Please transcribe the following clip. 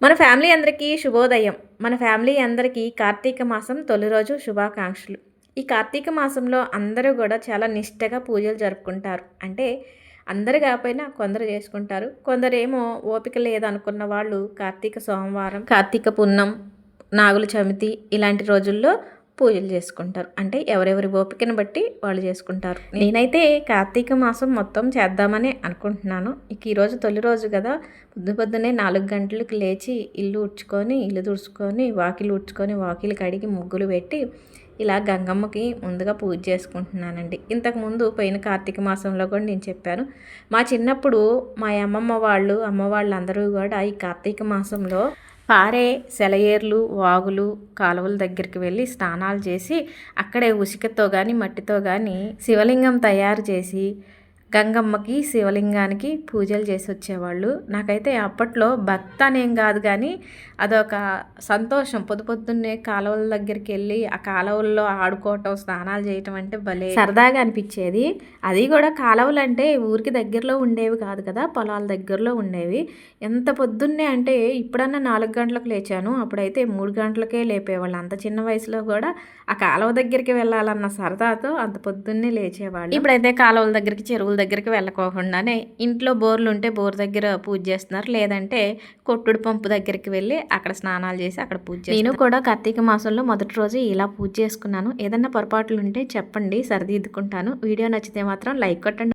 మన ఫ్యామిలీ అందరికీ శుభోదయం. మన ఫ్యామిలీ అందరికీ కార్తీక మాసం తొలి రోజు శుభాకాంక్షలు. ఈ కార్తీక మాసంలో అందరూ కూడా చాలా నిష్టగా పూజలు జరుపుకుంటారు. అంటే అందరు కాకపోయినా కొందరు చేసుకుంటారు. కొందరేమో ఓపిక లేదనుకున్న వాళ్ళు కార్తీక సోమవారం, కార్తీక పున్నం, నాగుల చవితి ఇలాంటి రోజుల్లో పూజలు చేసుకుంటారు. అంటే ఎవరెవరి ఓపికను బట్టి వాళ్ళు చేసుకుంటారు. నేనైతే కార్తీక మాసం మొత్తం చేద్దామని అనుకుంటున్నాను. ఇక ఈరోజు తొలి రోజు కదా, పొద్దున్నే 4 గంటలకు లేచి ఇల్లు తుడుచుకొని వాకిలు ఊడ్చుకొని వాకిలు కడిగి ముగ్గులు పెట్టి ఇలా గంగమ్మకి ముందుగా పూజ చేసుకుంటున్నానండి. ఇంతకుముందు పోయిన కార్తీక మాసంలో కూడా నేను చెప్పాను. మా చిన్నప్పుడు మా అమ్మ వాళ్ళందరూ కూడా ఈ కార్తీక మాసంలో పారే సెలయేర్లు, వాగులు, కాలువల దగ్గరికి వెళ్ళి స్నానాలు చేసి అక్కడే ఉసికతో కానీ మట్టితో కానీ శివలింగం తయారు చేసి గంగమ్మకి శివలింగానికి పూజలు చేసి వచ్చేవాళ్ళు. నాకైతే అప్పట్లో భక్తి అనేం కాదు, కానీ అదొక సంతోషం. పొద్దున్నే కాలువల దగ్గరికి వెళ్ళి ఆ కాలువల్లో ఆడుకోవటం, స్నానాలు చేయటం అంటే భలే సరదాగా అనిపించేది. అది కూడా కాలువలు అంటే ఊరికి దగ్గరలో ఉండేవి కాదు కదా, పొలాల దగ్గరలో ఉండేవి. ఎంత పొద్దున్నే అంటే ఇప్పుడన్నా 4 గంటలకు లేచాను, అప్పుడైతే 3 గంటలకే లేపేవాళ్ళు. అంత చిన్న వయసులో కూడా ఆ కాలువ దగ్గరికి వెళ్ళాలన్న సరదాతో అంత పొద్దున్నే లేచేవాళ్ళు. ఇప్పుడైతే కాలువల దగ్గరికి, చెరువుల దగ్గరికి వెళ్ళకోకుండానే ఇంట్లో బోర్లు ఉంటే బోర్ దగ్గర పూజ చేస్తున్నారు, లేదంటే కొట్టుడు పంపు దగ్గరికి వెళ్ళి అక్కడ స్నానాలు చేసి అక్కడ పూజ చేస్తారు. నేను కూడా కార్తీక మాసంలో మొదటి రోజు ఇలా పూజ చేసుకున్నాను. ఏదన్నా పొరపాట్లు ఉంటే చెప్పండి, సరిదిద్దుకుంటాను. వీడియో నచ్చితే మాత్రం లైక్ కొట్టండి.